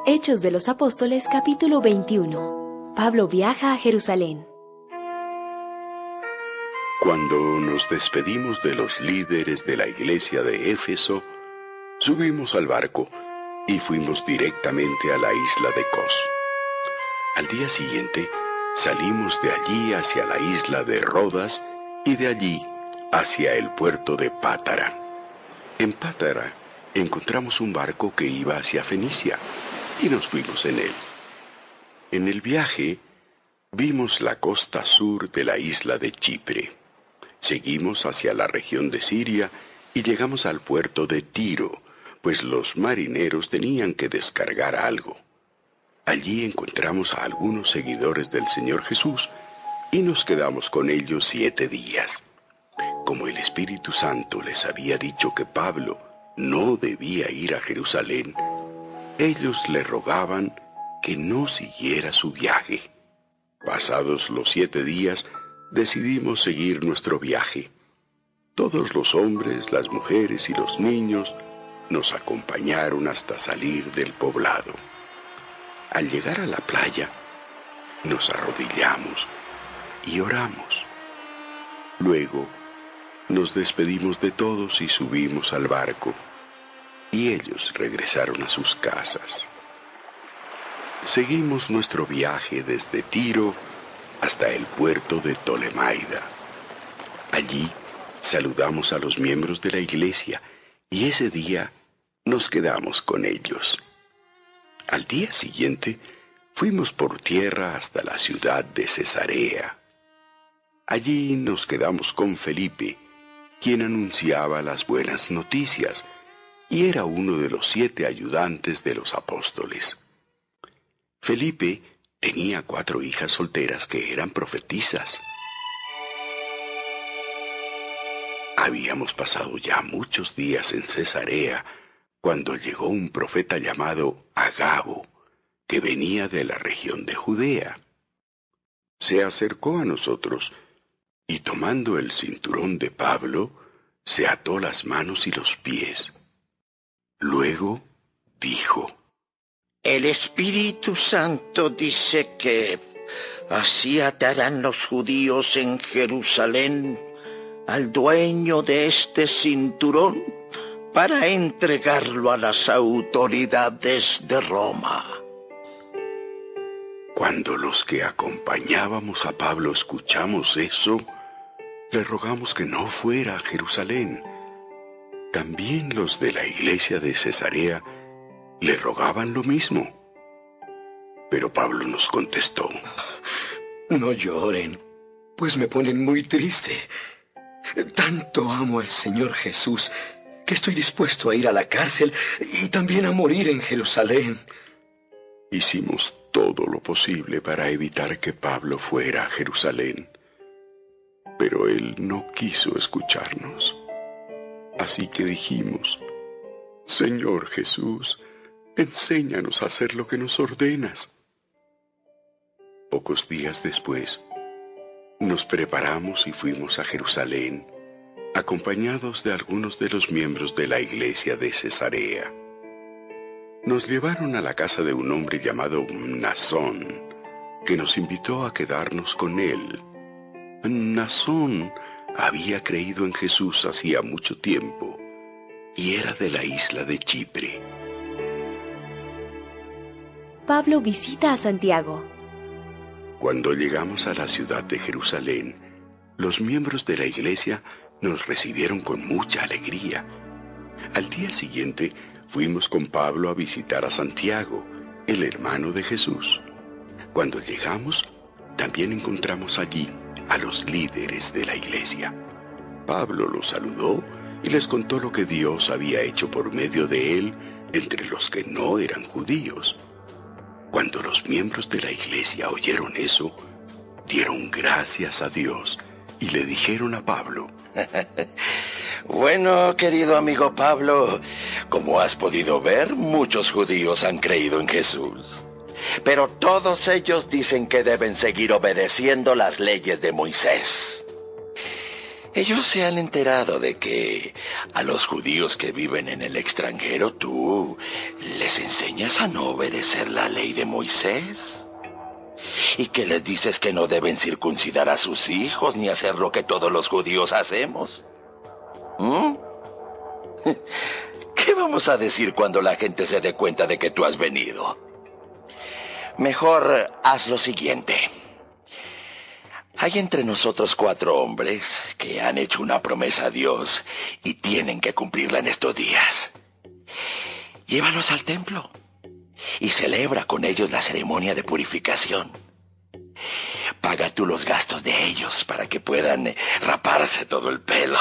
Hechos de los Apóstoles, capítulo 21. Pablo viaja a Jerusalén. Cuando nos despedimos de los líderes de la iglesia de Éfeso, subimos al barco y fuimos directamente a la isla de Cos. Al día siguiente, salimos de allí hacia la isla de Rodas y de allí hacia el puerto de Pátara. En Pátara encontramos un barco que iba hacia Fenicia y nos fuimos en él. En el viaje vimos la costa sur de la isla de Chipre. Seguimos hacia la región de Siria y llegamos al puerto de Tiro, pues los marineros tenían que descargar algo. Allí encontramos a algunos seguidores del Señor Jesús y nos quedamos con ellos 7 días. Como el Espíritu Santo les había dicho que Pablo no debía ir a Jerusalén, ellos le rogaban que no siguiera su viaje. Pasados los 7 días, decidimos seguir nuestro viaje. Todos los hombres, las mujeres y los niños nos acompañaron hasta salir del poblado. Al llegar a la playa, nos arrodillamos y oramos. Luego, nos despedimos de todos y subimos al barco, y ellos regresaron a sus casas. Seguimos nuestro viaje desde Tiro hasta el puerto de Tolemaida. Allí saludamos a los miembros de la iglesia y ese día nos quedamos con ellos. Al día siguiente fuimos por tierra hasta la ciudad de Cesarea. Allí nos quedamos con Felipe, quien anunciaba las buenas noticias y era uno de los 7 ayudantes de los apóstoles. Felipe tenía 4 hijas solteras que eran profetisas. Habíamos pasado ya muchos días en Cesarea cuando llegó un profeta llamado Agabo, que venía de la región de Judea. Se acercó a nosotros y tomando el cinturón de Pablo, se ató las manos y los pies. Luego dijo: El Espíritu Santo dice que así atarán los judíos en Jerusalén al dueño de este cinturón para entregarlo a las autoridades de Roma. Cuando los que acompañábamos a Pablo escuchamos eso, le rogamos que no fuera a Jerusalén. También los de la iglesia de Cesarea le rogaban lo mismo. Pero Pablo nos contestó: No lloren, pues me ponen muy triste. Tanto amo al Señor Jesús que estoy dispuesto a ir a la cárcel y también a morir en Jerusalén. Hicimos todo lo posible para evitar que Pablo fuera a Jerusalén, pero él no quiso escucharnos. Así que dijimos: Señor Jesús, enséñanos a hacer lo que nos ordenas. Pocos días después, nos preparamos y fuimos a Jerusalén, acompañados de algunos de los miembros de la iglesia de Cesarea. Nos llevaron a la casa de un hombre llamado Mnasón, que nos invitó a quedarnos con él. Mnasón había creído en Jesús hacía mucho tiempo y era de la isla de Chipre. Pablo visita a Santiago. Cuando llegamos a la ciudad de Jerusalén, los miembros de la iglesia nos recibieron con mucha alegría. Al día siguiente fuimos con Pablo a visitar a Santiago, el hermano de Jesús. Cuando llegamos, también encontramos allí a los líderes de la iglesia. Pablo los saludó y les contó lo que Dios había hecho por medio de él entre los que no eran judíos. Cuando los miembros de la iglesia oyeron eso, dieron gracias a Dios y le dijeron a Pablo: Bueno, querido amigo Pablo, como has podido ver, muchos judíos han creído en Jesús. Pero todos ellos dicen que deben seguir obedeciendo las leyes de Moisés. Ellos se han enterado de que a los judíos que viven en el extranjero tú les enseñas a no obedecer la ley de Moisés. Y que les dices que no deben circuncidar a sus hijos ni hacer lo que todos los judíos hacemos. ¿Qué vamos a decir cuando la gente se dé cuenta de que tú has venido? Mejor haz lo siguiente. Hay entre nosotros 4 hombres que han hecho una promesa a Dios y tienen que cumplirla en estos días. Llévalos al templo y celebra con ellos la ceremonia de purificación. Paga tú los gastos de ellos para que puedan raparse todo el pelo.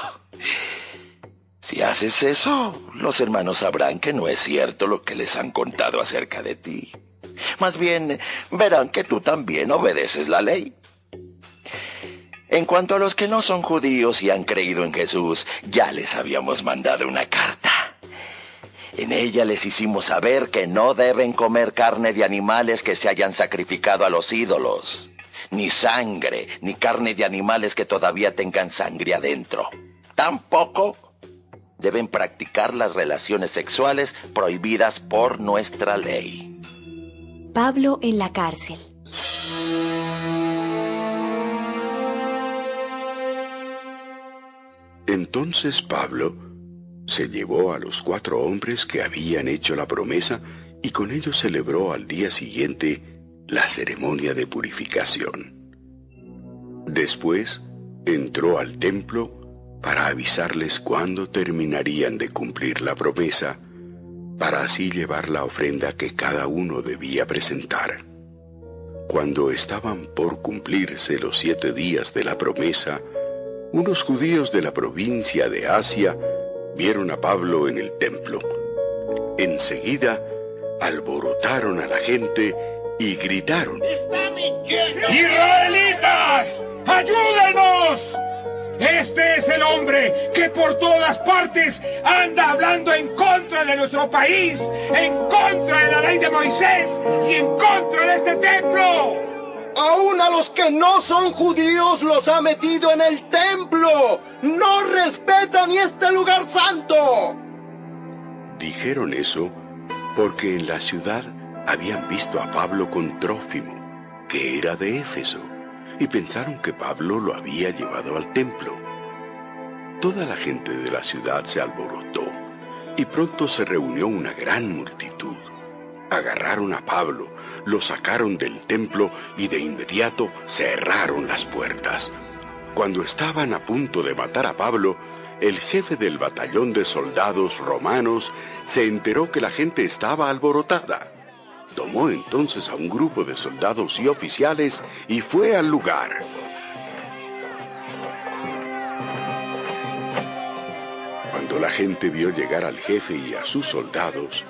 Si haces eso, los hermanos sabrán que no es cierto lo que les han contado acerca de ti. Más bien, verán que tú también obedeces la ley. En cuanto a los que no son judíos y han creído en Jesús, ya les habíamos mandado una carta. En ella les hicimos saber que no deben comer carne de animales que se hayan sacrificado a los ídolos, ni sangre, ni carne de animales que todavía tengan sangre adentro. Tampoco deben practicar las relaciones sexuales prohibidas por nuestra ley. Pablo en la cárcel. Entonces Pablo se llevó a los 4 hombres que habían hecho la promesa y con ellos celebró al día siguiente la ceremonia de purificación. Después entró al templo para avisarles cuándo terminarían de cumplir la promesa, para así llevar la ofrenda que cada uno debía presentar. Cuando estaban por cumplirse los 7 días de la promesa, unos judíos de la provincia de Asia vieron a Pablo en el templo. Enseguida alborotaron a la gente y gritaron: ¡Está mintiendo! ¡Israelitas! ¡Ayúdenos! Este es el hombre que por todas partes anda hablando en contra de nuestro país, en contra de la ley de Moisés y en contra de este templo. Aún a los que no son judíos los ha metido en el templo. No respetan ni este lugar santo. Dijeron eso porque en la ciudad habían visto a Pablo con Trófimo, que era de Éfeso, y pensaron que Pablo lo había llevado al templo. Toda la gente de la ciudad se alborotó, y pronto se reunió una gran multitud. Agarraron a Pablo, lo sacaron del templo y de inmediato cerraron las puertas. Cuando estaban a punto de matar a Pablo, el jefe del batallón de soldados romanos se enteró que la gente estaba alborotada. Tomó entonces a un grupo de soldados y oficiales y fue al lugar. Cuando la gente vio llegar al jefe y a sus soldados,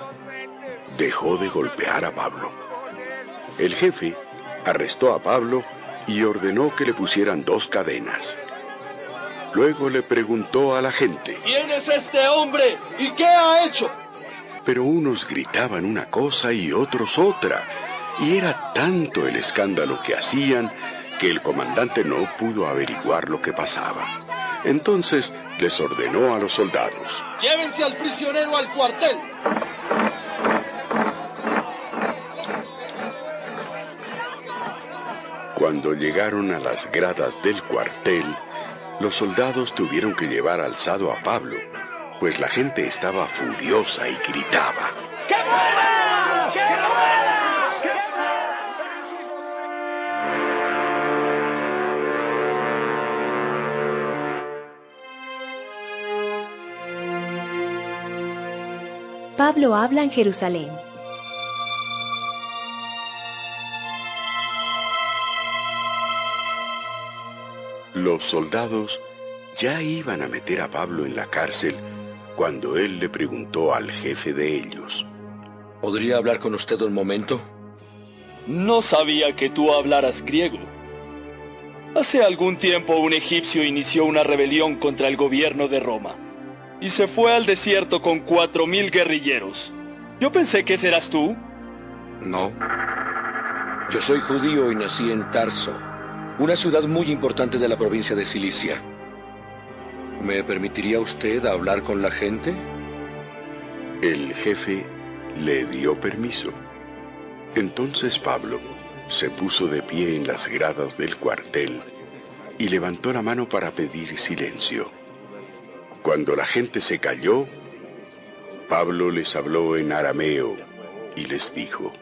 dejó de golpear a Pablo. El jefe arrestó a Pablo y ordenó que le pusieran 2 cadenas. Luego le preguntó a la gente: ¿Quién es este hombre y qué ha hecho? Pero unos gritaban una cosa y otros otra, y era tanto el escándalo que hacían que el comandante no pudo averiguar lo que pasaba. Entonces les ordenó a los soldados: Llévense al prisionero al cuartel. Cuando llegaron a las gradas del cuartel, los soldados tuvieron que llevar alzado a Pablo, pues la gente estaba furiosa y gritaba: ¡Que muera! ¡Que muera! Pablo habla en Jerusalén. Los soldados ya iban a meter a Pablo en la cárcel cuando él le preguntó al jefe de ellos: ¿Podría hablar con usted un momento? No sabía que tú hablaras griego. Hace algún tiempo un egipcio inició una rebelión contra el gobierno de Roma y se fue al desierto con 4,000 guerrilleros. Yo pensé que ese eras tú. No. Yo soy judío y nací en Tarso, una ciudad muy importante de la provincia de Cilicia. ¿Me permitiría usted hablar con la gente? El jefe le dio permiso. Entonces Pablo se puso de pie en las gradas del cuartel y levantó la mano para pedir silencio. Cuando la gente se calló, Pablo les habló en arameo y les dijo: